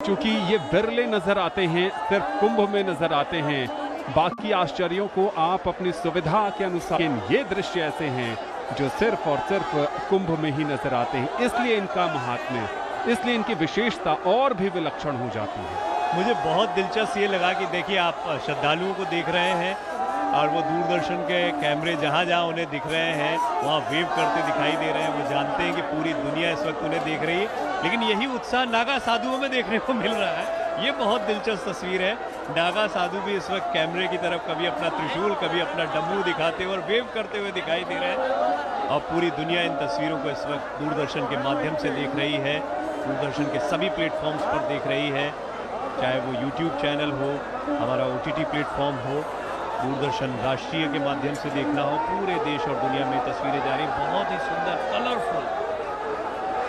क्योंकि ये विरले नजर आते हैं, सिर्फ कुंभ में नजर आते हैं। बाकी आश्चर्यों को आप अपनी सुविधा के अनुसार, ये दृश्य ऐसे हैं जो सिर्फ और सिर्फ कुंभ में ही नजर आते हैं। इसलिए इनका महात्म्य, इसलिए इनकी विशेषता और भी विलक्षण हो जाती है। मुझे बहुत दिलचस्प ये लगा कि देखिए आप श्रद्धालुओं को देख रहे हैं और वो दूरदर्शन के कैमरे जहाँ जहाँ उन्हें दिख रहे हैं वहाँ वेव करते दिखाई दे रहे हैं। वो जानते हैं कि पूरी दुनिया इस वक्त उन्हें देख रही है, लेकिन यही उत्साह नागा साधुओं में देखने को मिल रहा है। ये बहुत दिलचस्प तस्वीर है। नागा साधु भी इस वक्त कैमरे की तरफ कभी अपना त्रिशूल, कभी अपना डमरू दिखाते हुए और वेव करते हुए दिखाई दे रहे हैं। और पूरी दुनिया इन तस्वीरों को इस वक्त दूरदर्शन के माध्यम से देख रही है, दूरदर्शन के सभी प्लेटफॉर्म्स पर देख रही है, चाहे वो यूट्यूब चैनल हो, हमारा OTT प्लेटफॉर्म हो, दूरदर्शन राष्ट्रीय के माध्यम से देखना हो। पूरे देश और दुनिया में तस्वीरें जा रही, बहुत ही सुंदर, कलरफुल।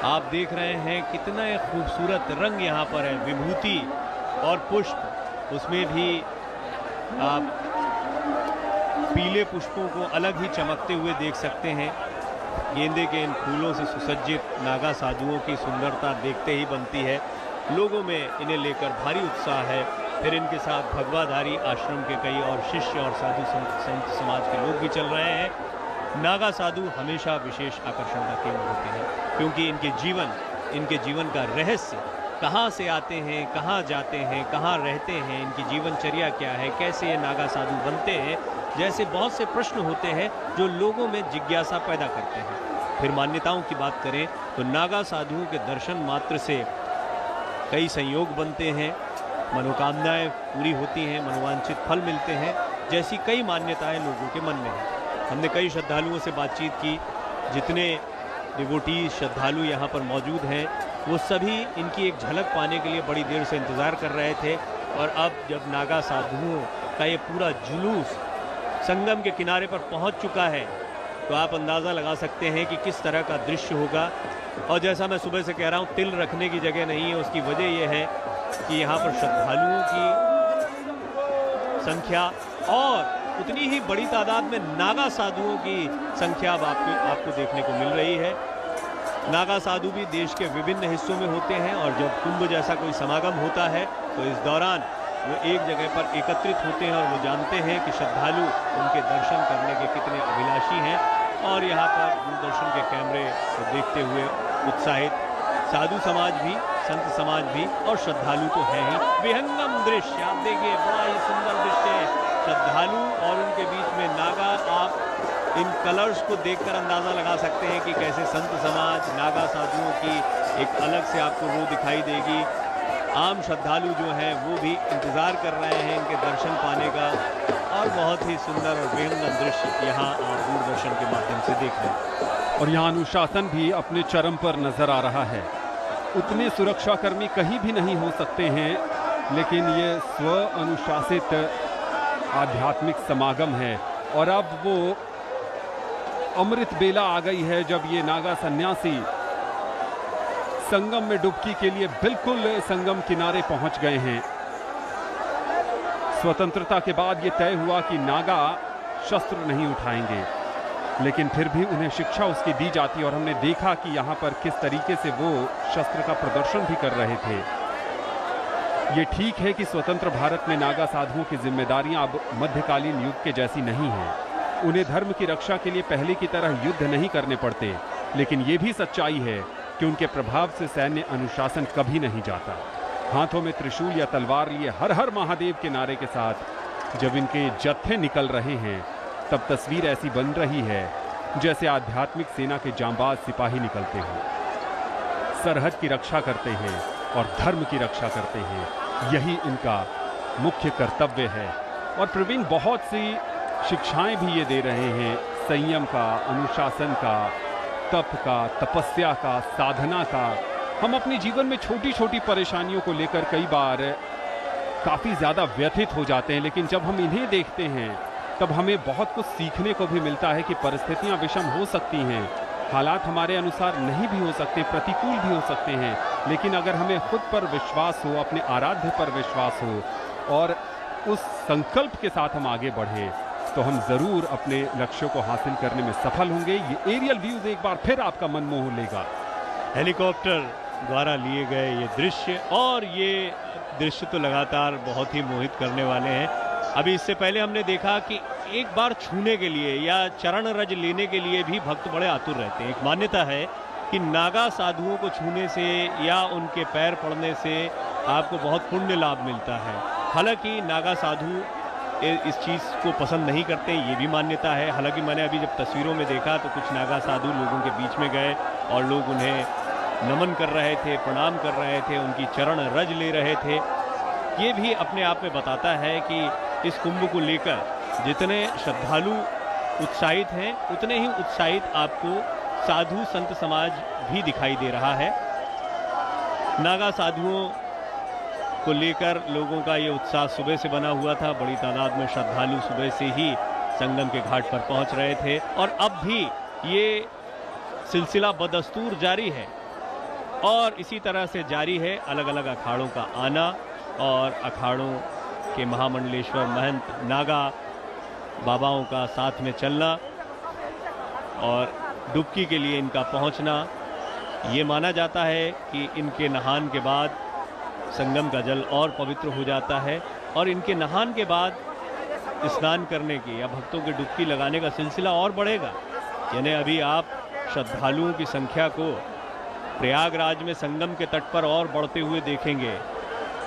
आप देख रहे हैं कितना खूबसूरत रंग यहाँ पर है, विभूति और पुष्प, उसमें भी आप पीले पुष्पों को अलग ही चमकते हुए देख सकते हैं। गेंदे के इन फूलों से सुसज्जित नागा साधुओं की सुंदरता देखते ही बनती है। लोगों में इन्हें लेकर भारी उत्साह है। फिर इनके साथ भगवाधारी आश्रम के कई और शिष्य और साधु संत समाज के लोग भी चल रहे हैं। नागा साधु हमेशा विशेष आकर्षण का केंद्र होते हैं, क्योंकि इनके जीवन का रहस्य, कहाँ से आते हैं, कहाँ जाते हैं, कहाँ रहते हैं, इनकी जीवनचर्या क्या है, कैसे ये नागा साधु बनते हैं, जैसे बहुत से प्रश्न होते हैं जो लोगों में जिज्ञासा पैदा करते हैं। फिर मान्यताओं की बात करें तो नागा साधुओं के दर्शन मात्र से कई संयोग बनते हैं, मनोकामनाएं पूरी होती हैं, मनोवांछित फल मिलते हैं, जैसी कई मान्यताएं लोगों के मन में हैं। हमने कई श्रद्धालुओं से बातचीत की, जितने डिवोटी श्रद्धालु यहाँ पर मौजूद हैं वो सभी इनकी एक झलक पाने के लिए बड़ी देर से इंतज़ार कर रहे थे। और अब जब नागा साधुओं का ये पूरा जुलूस संगम के किनारे पर पहुँच चुका है तो आप अंदाज़ा लगा सकते हैं कि किस तरह का दृश्य होगा। और जैसा मैं सुबह से कह रहा हूँ, तिल रखने की जगह नहीं है। उसकी वजह यह है कि यहाँ पर श्रद्धालुओं की संख्या और उतनी ही बड़ी तादाद में नागा साधुओं की संख्या अब आपको देखने को मिल रही है। नागा साधु भी देश के विभिन्न हिस्सों में होते हैं और जब कुंभ जैसा कोई समागम होता है तो इस दौरान वो एक जगह पर एकत्रित होते हैं और वो जानते हैं कि श्रद्धालु उनके दर्शन करने के कितने अभिलाषी हैं। और यहाँ पर दूरदर्शन के कैमरे को देखते हुए उत्साहित साधु समाज भी, संत समाज भी और श्रद्धालु तो है ही। विहंगम दृश्य आप देखिए, बड़ा ही सुंदर दृश्य है। श्रद्धालु और उनके बीच में नागा, आप इन कलर्स को देखकर अंदाज़ा लगा सकते हैं कि कैसे संत समाज, नागा साधुओं की एक अलग से आपको वो दिखाई देगी। आम श्रद्धालु जो हैं वो भी इंतज़ार कर रहे हैं इनके दर्शन पाने का। और बहुत ही सुंदर और बेहद दृश्य यहाँ आप दूरदर्शन के माध्यम से देख रहे हैं। और यहाँ अनुशासन भी अपने चरम पर नजर आ रहा है। उतने सुरक्षाकर्मी कहीं भी नहीं हो सकते हैं, लेकिन ये स्व अनुशासित आध्यात्मिक समागम है। और अब वो अमृत बेला आ गई है जब ये नागा सन्यासी संगम में डुबकी के लिए बिल्कुल संगम किनारे पहुंच गए हैं। स्वतंत्रता के बाद ये तय हुआ कि नागा शस्त्र नहीं उठाएंगे, लेकिन फिर भी उन्हें शिक्षा उसकी दी जाती और हमने देखा कि यहाँ पर किस तरीके से वो शस्त्र का प्रदर्शन भी कर रहे थे। ये ठीक है कि स्वतंत्र भारत में नागा साधुओं की जिम्मेदारियां अब मध्यकालीन युग के जैसी नहीं हैं। उन्हें धर्म की रक्षा के लिए पहले की तरह युद्ध नहीं करने पड़ते, लेकिन ये भी सच्चाई है कि उनके प्रभाव से सैन्य अनुशासन कभी नहीं जाता। हाथों में त्रिशूल या तलवार लिए हर हर महादेव के नारे के साथ जब इनके जत्थे निकल रहे हैं तब तस्वीर ऐसी बन रही है जैसे आध्यात्मिक सेना के जांबाज सिपाही निकलते हैं, सरहद की रक्षा करते हैं और धर्म की रक्षा करते हैं। यही इनका मुख्य कर्तव्य है। और प्रवीण बहुत सी शिक्षाएं भी ये दे रहे हैं, संयम का, अनुशासन का, तप का, तपस्या का, साधना का। हम अपने जीवन में छोटी छोटी परेशानियों को लेकर कई बार काफ़ी ज़्यादा व्यथित हो जाते हैं, लेकिन जब हम इन्हें देखते हैं तब हमें बहुत कुछ सीखने को भी मिलता है कि परिस्थितियां विषम हो सकती हैं, हालात हमारे अनुसार नहीं भी हो सकते, प्रतिकूल भी हो सकते हैं, लेकिन अगर हमें खुद पर विश्वास हो, अपने आराध्य पर विश्वास हो और उस संकल्प के साथ हम आगे बढ़े तो हम जरूर अपने लक्ष्यों को हासिल करने में सफल होंगे। ये एरियल व्यूज एक बार फिर आपका मन मोह लेगा। हेलीकॉप्टर द्वारा लिए गए ये दृश्य, और ये दृश्य तो लगातार बहुत ही मोहित करने वाले हैं। अभी इससे पहले हमने देखा कि एक बार छूने के लिए या चरण रज लेने के लिए भी भक्त बड़े आतुर रहते हैं। एक मान्यता है कि नागा साधुओं को छूने से या उनके पैर पड़ने से आपको बहुत पुण्य लाभ मिलता है। हालांकि नागा साधु इस चीज़ को पसंद नहीं करते, ये भी मान्यता है। हालांकि मैंने अभी जब तस्वीरों में देखा तो कुछ नागा साधु लोगों के बीच में गए और लोग उन्हें नमन कर रहे थे, प्रणाम कर रहे थे, उनकी चरण रज ले रहे थे। ये भी अपने आप में बताता है कि इस कुंभ को लेकर जितने श्रद्धालु उत्साहित हैं, उतने ही उत्साहित आपको साधु संत समाज भी दिखाई दे रहा है। नागा साधुओं को लेकर लोगों का ये उत्साह सुबह से बना हुआ था। बड़ी तादाद में श्रद्धालु सुबह से ही संगम के घाट पर पहुंच रहे थे और अब भी ये सिलसिला बदस्तूर जारी है और इसी तरह से जारी है अलग अलग अखाड़ों का आना और अखाड़ों के महामंडलेश्वर महंत नागा बाबाओं का साथ में चलना और डुबकी के लिए इनका पहुंचना। ये माना जाता है कि इनके नहान के बाद संगम का जल और पवित्र हो जाता है और इनके नहान के बाद स्नान करने की या भक्तों के डुबकी लगाने का सिलसिला और बढ़ेगा। यानी अभी आप श्रद्धालुओं की संख्या को प्रयागराज में संगम के तट पर और बढ़ते हुए देखेंगे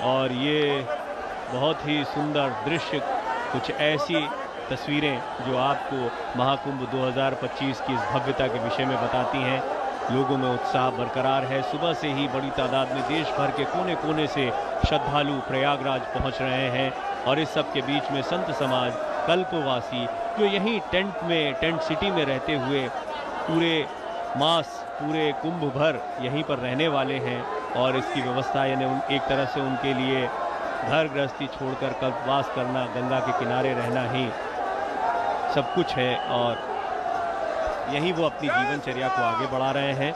और ये बहुत ही सुंदर दृश्य, कुछ ऐसी तस्वीरें जो आपको महाकुंभ 2025 की इस भव्यता के विषय में बताती हैं। लोगों में उत्साह बरकरार है। सुबह से ही बड़ी तादाद में देश भर के कोने कोने से श्रद्धालु प्रयागराज पहुंच रहे हैं और इस सब के बीच में संत समाज कल्पवासी जो यहीं टेंट सिटी में रहते हुए पूरे मास, पूरे कुंभ भर यहीं पर रहने वाले हैं और इसकी व्यवस्था यानी एक तरह से उनके लिए घर गृहस्थी छोड़कर कल्पवास करना, गंगा के किनारे रहना ही सब कुछ है और यहीं वो अपनी जीवनचर्या को आगे बढ़ा रहे हैं।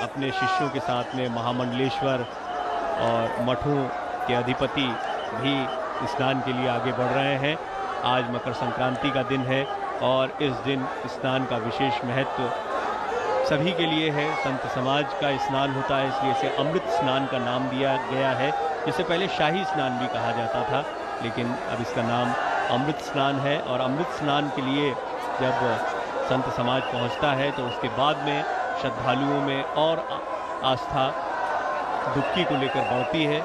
अपने शिष्यों के साथ में महामंडलेश्वर और मठों के अधिपति भी स्नान के लिए आगे बढ़ रहे हैं। आज मकर संक्रांति का दिन है और इस दिन स्नान का विशेष महत्व सभी के लिए है। संत समाज का स्नान होता है, इसलिए इसे अमृत स्नान का नाम दिया गया है। जिसे पहले शाही स्नान भी कहा जाता था, लेकिन अब इसका नाम अमृत स्नान है। और अमृत स्नान के लिए जब संत समाज पहुंचता है तो उसके बाद में श्रद्धालुओं में और आस्था डुबकी को लेकर बढ़ती है।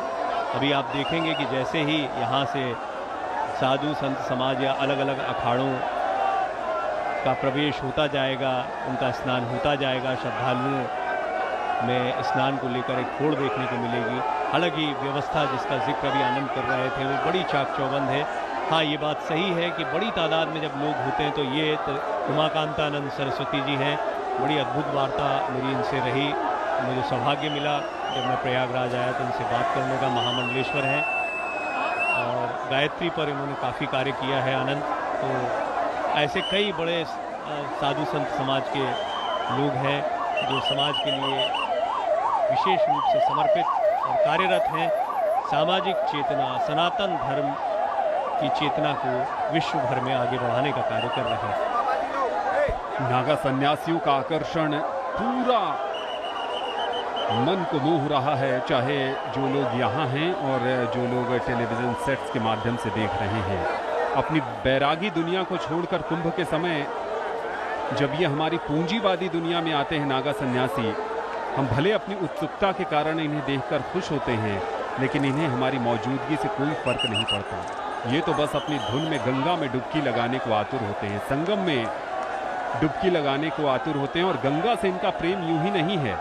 अभी आप देखेंगे कि जैसे ही यहाँ से साधु संत समाज या अलग अलग अखाड़ों का प्रवेश होता जाएगा, उनका स्नान होता जाएगा, श्रद्धालुओं में स्नान को लेकर एक होड़ देखने को मिलेगी। हालांकि व्यवस्था जिसका जिक्र अभी आनंद कर रहे थे वो बड़ी चाक चौबंद है। हाँ, ये बात सही है कि बड़ी तादाद में जब लोग होते हैं तो ये उमाकांतानंद सरस्वती जी हैं। बड़ी अद्भुत वार्ता मेरी इनसे रही। मुझे सौभाग्य मिला जब मैं प्रयागराज आया तो उनसे बात करने का। महामंडलेश्वर हैं और गायत्री पर इन्होंने काफ़ी कार्य किया है आनंद। तो ऐसे कई बड़े साधु संत समाज के लोग हैं जो समाज के लिए विशेष रूप से समर्पित और कार्यरत हैं। सामाजिक चेतना, सनातन धर्म की चेतना को विश्व भर में आगे बढ़ाने का कार्य कर रहे हैं। नागा सन्यासियों का आकर्षण पूरा मन को मोह रहा है, चाहे जो लोग यहाँ हैं और जो लोग टेलीविज़न सेट्स के माध्यम से देख रहे हैं। अपनी बैरागी दुनिया को छोड़कर कुंभ के समय जब ये हमारी पूंजीवादी दुनिया में आते हैं नागा सन्यासी, हम भले अपनी उत्सुकता के कारण इन्हें देखकर खुश होते हैं, लेकिन इन्हें हमारी मौजूदगी से कोई फर्क नहीं पड़ता। ये तो बस अपनी धुन में गंगा में डुबकी लगाने को आतुर होते हैं, संगम में डुबकी लगाने को आतुर होते हैं। और गंगा से इनका प्रेम यूं ही नहीं है,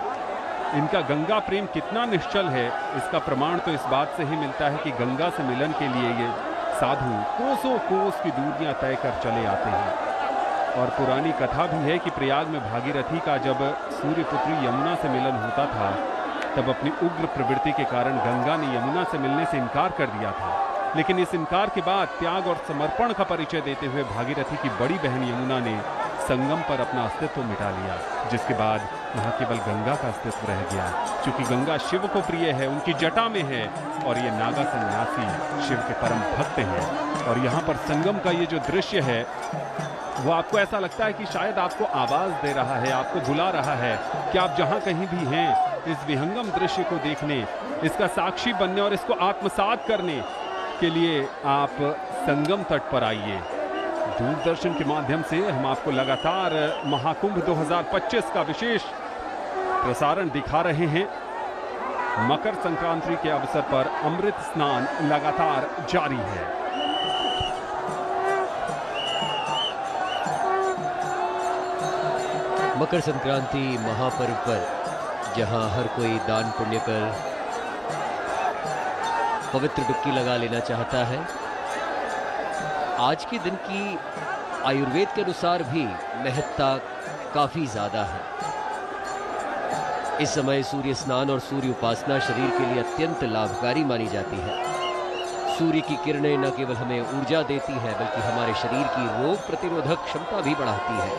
इनका गंगा प्रेम कितना निश्चल है इसका प्रमाण तो इस बात से ही मिलता है कि गंगा से मिलन के लिए ये साधु कोसों कोस की दूरियां तय कर चले आते हैं। और पुरानी कथा भी है कि प्रयाग में भागीरथी का जब सूर्यपुत्री यमुना से मिलन होता था तब अपनी उग्र प्रवृत्ति के कारण गंगा ने यमुना से मिलने से इनकार कर दिया था। लेकिन इस इनकार के बाद त्याग और समर्पण का परिचय देते हुए भागीरथी की बड़ी बहन यमुना ने संगम पर अपना अस्तित्व मिटा लिया, जिसके बाद वहाँ केवल गंगा का अस्तित्व रह गया। क्योंकि गंगा शिव को प्रिय है, उनकी जटा में है और ये नागा सन्यासी शिव के परम भक्त हैं। और यहाँ पर संगम का ये जो दृश्य है वो आपको ऐसा लगता है कि शायद आपको आवाज दे रहा है, आपको बुला रहा है कि आप जहां कहीं भी हैं इस विहंगम दृश्य को देखने, इसका साक्षी बनने और इसको आत्मसात करने के लिए आप संगम तट पर आइए। दूरदर्शन के माध्यम से हम आपको लगातार महाकुंभ 2025 का विशेष प्रसारण दिखा रहे हैं। मकर संक्रांति के अवसर पर अमृत स्नान लगातार जारी है। मकर संक्रांति महापर्व पर जहां हर कोई दान पुण्य कर पवित्र डुबकी लगा लेना चाहता है, आज के दिन की आयुर्वेद के अनुसार भी महत्ता काफी ज्यादा है। इस समय सूर्य स्नान और सूर्य उपासना शरीर के लिए अत्यंत लाभकारी मानी जाती है। सूर्य की किरणें न केवल हमें ऊर्जा देती है बल्कि हमारे शरीर की रोग प्रतिरोधक क्षमता भी बढ़ाती है।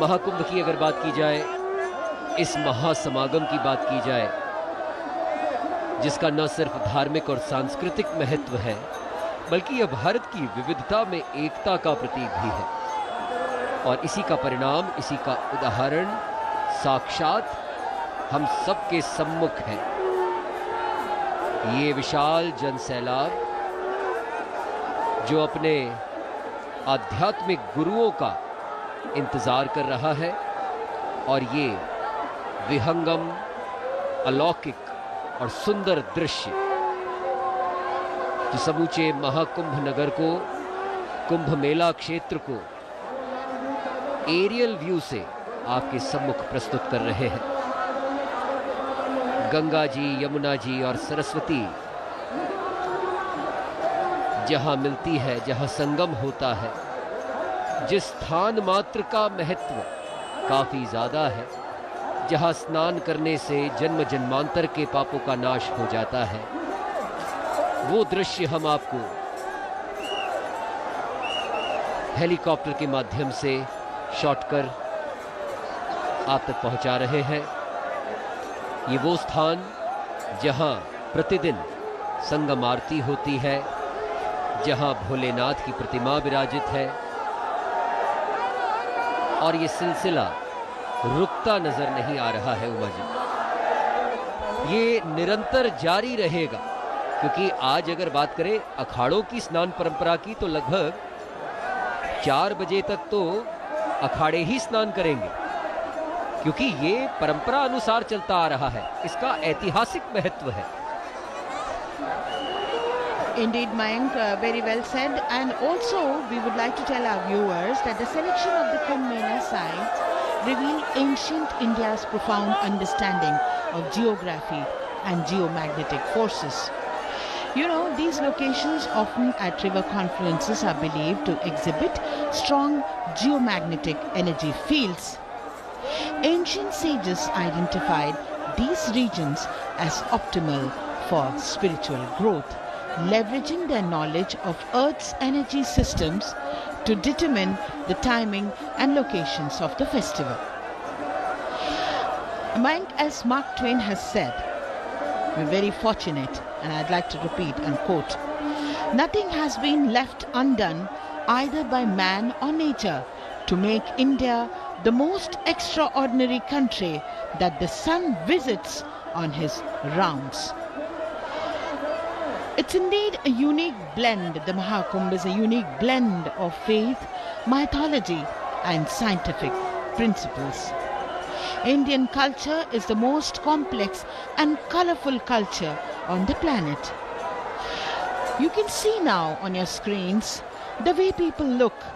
महाकुंभ की अगर बात की जाए, इस महासमागम की बात की जाए, जिसका न सिर्फ धार्मिक और सांस्कृतिक महत्व है बल्कि यह भारत की विविधता में एकता का प्रतीक भी है। और इसी का परिणाम, इसी का उदाहरण साक्षात हम सबके सम्मुख है। ये विशाल जनसैलाब जो अपने आध्यात्मिक गुरुओं का इंतजार कर रहा है, और ये विहंगम, अलौकिक और सुंदर दृश्य जो समूचे महाकुंभ नगर को, कुंभ मेला क्षेत्र को एरियल व्यू से आपके सम्मुख प्रस्तुत कर रहे हैं। गंगा जी, यमुना जी और सरस्वती जहां मिलती है, जहां संगम होता है, जिस स्थान मात्र का महत्व काफी ज्यादा है, जहां स्नान करने से जन्म जन्मांतर के पापों का नाश हो जाता है, वो दृश्य हम आपको हेलीकॉप्टर के माध्यम से शॉट कर आप तक पहुंचा रहे हैं। ये वो स्थान जहां प्रतिदिन संगम आरती होती है, जहां भोलेनाथ की प्रतिमा विराजित है, और ये सिलसिला रुकता नजर नहीं आ रहा है उमा जी। ये निरंतर जारी रहेगा, क्योंकि आज अगर बात करें अखाड़ों की स्नान परंपरा की, तो लगभग 4 बजे तक तो अखाड़े ही स्नान करेंगे, क्योंकि ये परंपरा अनुसार चलता आ रहा है। इसका ऐतिहासिक महत्व है। Indeed, Mayank, very well said. And also, we would like to tell our viewers that the selection of the Kumbh Mela sites reveal ancient India's profound understanding of geography and geomagnetic forces. You know, these locations often at river confluences are believed to exhibit strong geomagnetic energy fields. Ancient sages identified these regions as optimal for spiritual growth, leveraging their knowledge of Earth's energy systems to determine the timing and locations of the festival. Mayank, as Mark Twain has said, we're very fortunate, and I'd like to repeat and quote, "Nothing has been left undone either by man or nature to make India the most extraordinary country that the sun visits on his rounds." It's indeed a unique blend. The Mahakumbh is a unique blend of faith, mythology and scientific principles. Indian culture is the most complex and colorful culture on the planet. You can see now on your screens the way people look,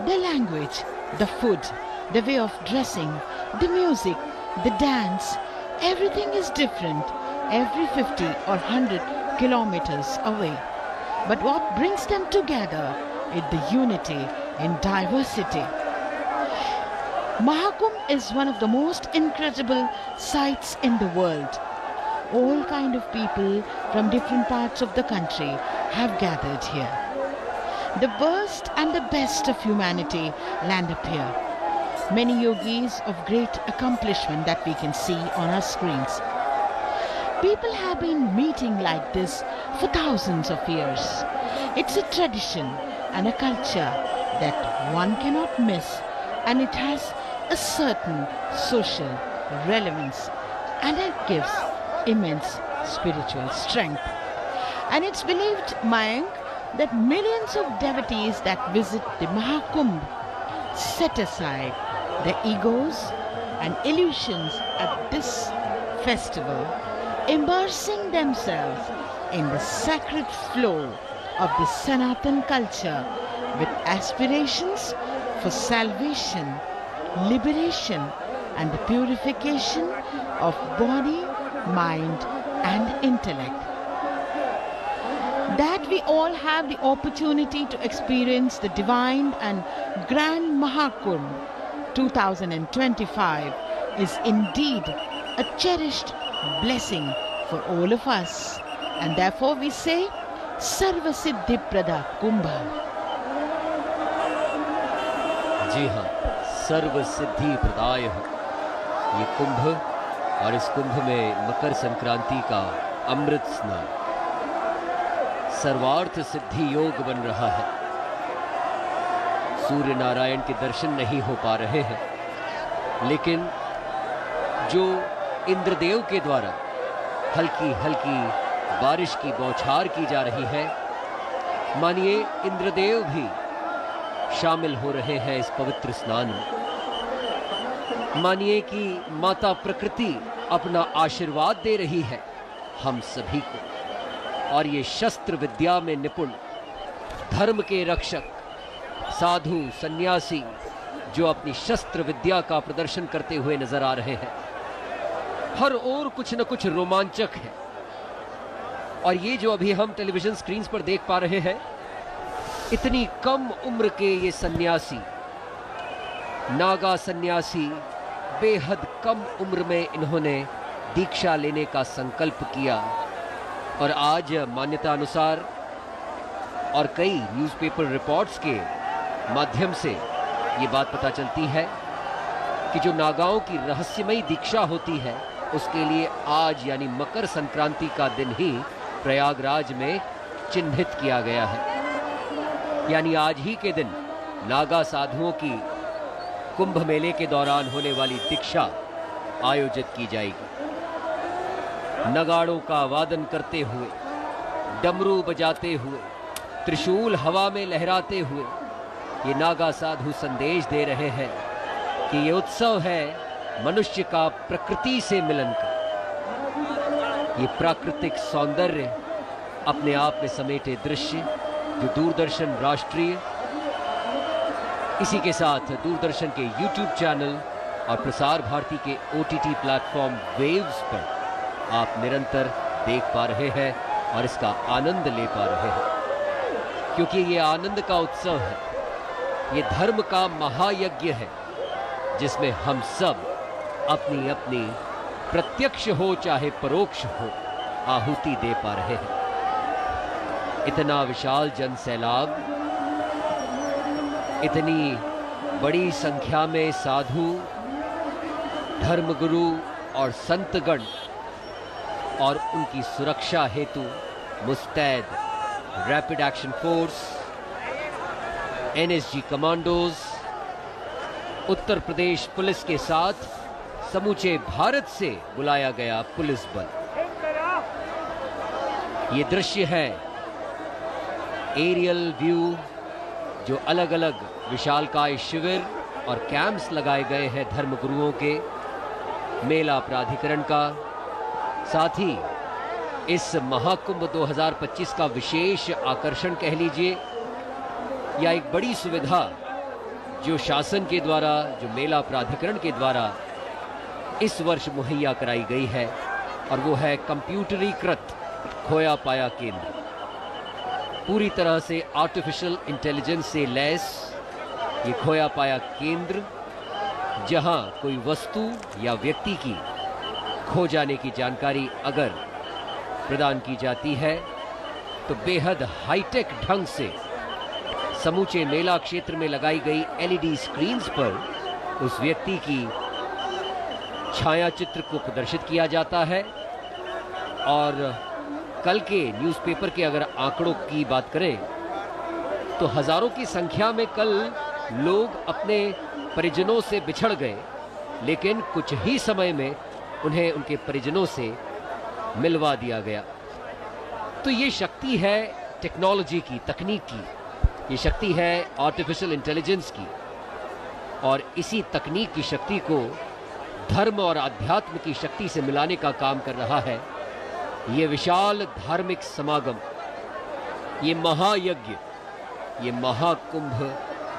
their language, the food, the way of dressing, the music, the dance. Everything is different every 50 or 100 kilometers away. But what brings them together is the unity in diversity. Mahakumbh is one of the most incredible sights in the world. All kind of people from different parts of the country have gathered here. The worst and the best of humanity land up here. Many yogis of great accomplishment that we can see on our screens. People have been meeting like this for thousands of years. It's a tradition and a culture that one cannot miss, and it has a certain social relevance, and it gives immense spiritual strength. And it's believed, Mayank, that millions of devotees that visit the Mahakumbh set aside their egos and illusions at this festival, immersing themselves in the sacred flow of the Sanatan culture with aspirations for salvation, liberation, and the purification of body, mind, and intellect. That we all have the opportunity to experience the divine and grand Mahakumbh 2025 is indeed a cherished blessing for all of us, and therefore we say Sarva Siddhi Prada Kumbha. जी हाँ, सर्व सिद्धि प्रदाय ये कुंभ, और इस कुंभ में मकर संक्रांति का अमृत स्नान, सर्वार्थ सिद्धि योग बन रहा है। सूर्य नारायण के दर्शन नहीं हो पा रहे हैं, लेकिन जो इंद्रदेव के द्वारा हल्की हल्की बारिश की बौछार की जा रही है, मानिए इंद्रदेव भी शामिल हो रहे हैं इस पवित्र स्नान में। मानिए कि माता प्रकृति अपना आशीर्वाद दे रही है हम सभी को, और ये शस्त्र विद्या में निपुण धर्म के रक्षक साधु सन्यासी जो अपनी शस्त्र विद्या का प्रदर्शन करते हुए नजर आ रहे हैं, हर ओर कुछ न कुछ रोमांचक है। और ये जो अभी हम टेलीविजन स्क्रीन पर देख पा रहे हैं, इतनी कम उम्र के ये सन्यासी, नागा सन्यासी, बेहद कम उम्र में इन्होंने दीक्षा लेने का संकल्प किया, और आज मान्यता अनुसार और कई न्यूज़पेपर रिपोर्ट्स के माध्यम से ये बात पता चलती है कि जो नागाओं की रहस्यमयी दीक्षा होती है, उसके लिए आज यानी मकर संक्रांति का दिन ही प्रयागराज में चिन्हित किया गया है। यानी आज ही के दिन नागा साधुओं की कुंभ मेले के दौरान होने वाली दीक्षा आयोजित की जाएगी। नगाड़ों का वादन करते हुए, डमरू बजाते हुए, त्रिशूल हवा में लहराते हुए ये नागा साधु संदेश दे रहे हैं कि ये उत्सव है मनुष्य का प्रकृति से मिलन का। ये प्राकृतिक सौंदर्य अपने आप में समेटे दृश्य जो दूरदर्शन राष्ट्रीय, इसी के साथ दूरदर्शन के YouTube चैनल और प्रसार भारती के OTT प्लेटफॉर्म वेव्स पर आप निरंतर देख पा रहे हैं और इसका आनंद ले पा रहे हैं, क्योंकि ये आनंद का उत्सव है, ये धर्म का महायज्ञ है जिसमें हम सब अपनी अपनी प्रत्यक्ष हो चाहे परोक्ष हो आहुति दे पा रहे हैं। इतना विशाल जन सैलाब, इतनी बड़ी संख्या में साधु, धर्मगुरु और संतगण और उनकी सुरक्षा हेतु मुस्तैद rapid action force, NSG commandos, Uttar Pradesh police के साथ समूचे भारत से बुलाया गया पुलिस बल। ये दृश्य है एरियल व्यू, जो अलग अलग विशालकाय शिविर और कैंप्स लगाए गए हैं धर्मगुरुओं के, मेला प्राधिकरण का, साथ ही इस महाकुंभ 2025 का विशेष आकर्षण कह लीजिए या एक बड़ी सुविधा जो शासन के द्वारा, जो मेला प्राधिकरण के द्वारा इस वर्ष मुहैया कराई गई है, और वो है कंप्यूटरीकृत खोया पाया केंद्र। पूरी तरह से आर्टिफिशियल इंटेलिजेंस से लैस ये खोया पाया केंद्र, जहां कोई वस्तु या व्यक्ति की खो जाने की जानकारी अगर प्रदान की जाती है तो बेहद हाईटेक ढंग से समूचे मेला क्षेत्र में लगाई गई LED स्क्रीन्स पर उस व्यक्ति की छाया चित्र को प्रदर्शित किया जाता है। और कल के न्यूज़पेपर के अगर आंकड़ों की बात करें तो हजारों की संख्या में कल लोग अपने परिजनों से बिछड़ गए, लेकिन कुछ ही समय में उन्हें उनके परिजनों से मिलवा दिया गया। तो ये शक्ति है टेक्नोलॉजी की, तकनीक की, ये शक्ति है आर्टिफिशियल इंटेलिजेंस की, और इसी तकनीक की शक्ति को धर्म और अध्यात्म की शक्ति से मिलाने का काम कर रहा है ये विशाल धार्मिक समागम, ये महायज्ञ, ये महाकुंभ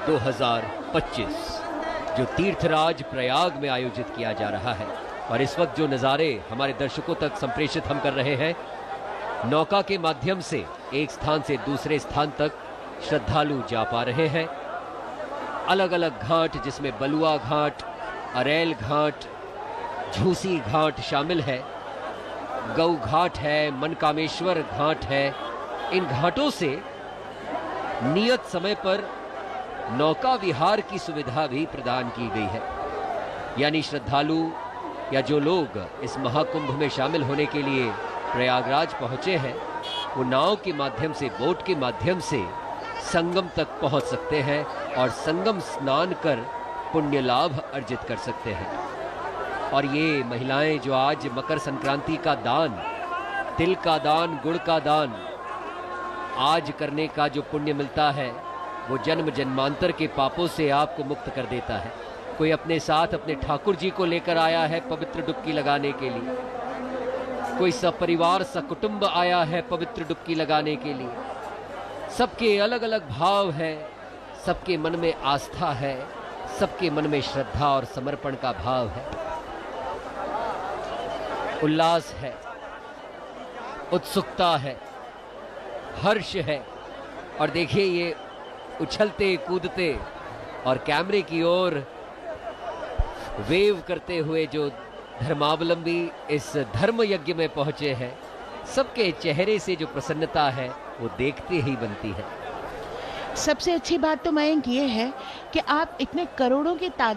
2025 जो तीर्थराज प्रयाग में आयोजित किया जा रहा है। और इस वक्त जो नज़ारे हमारे दर्शकों तक संप्रेषित हम कर रहे हैं, नौका के माध्यम से एक स्थान से दूसरे स्थान तक श्रद्धालु जा पा रहे हैं। अलग अलग घाट, जिसमें बलुआ घाट, अरेल घाट, झूसी घाट शामिल है, गौ घाट है, मनकामेश्वर घाट है। इन घाटों से नियत समय पर नौका विहार की सुविधा भी प्रदान की गई है। यानी श्रद्धालु या जो लोग इस महाकुंभ में शामिल होने के लिए प्रयागराज पहुंचे हैं, वो नाव के माध्यम से, बोट के माध्यम से संगम तक पहुंच सकते हैं और संगम स्नान कर पुण्य लाभ अर्जित कर सकते हैं। और ये महिलाएं जो आज मकर संक्रांति का दान, तिल का दान, गुड़ का दान आज करने का जो पुण्य मिलता है, वो जन्म जन्मांतर के पापों से आपको मुक्त कर देता है। कोई अपने साथ अपने ठाकुर जी को लेकर आया है पवित्र डुबकी लगाने के लिए, कोई सपरिवार सकुटुंब आया है पवित्र डुबकी लगाने के लिए। सबके अलग अलग भाव है, सबके मन में आस्था है, सबके मन में श्रद्धा और समर्पण का भाव है, उल्लास है, उत्सुकता है, हर्ष है। और देखिए ये उछलते कूदते और कैमरे की ओर वेव करते हुए जो धर्मावलंबी इस धर्म यज्ञ में पहुंचे हैं, सबके चेहरे से जो प्रसन्नता है वो देखते ही बनती है। सबसे अच्छी बात तो मयंक ये है कि आप इतने करोड़ों की तादाद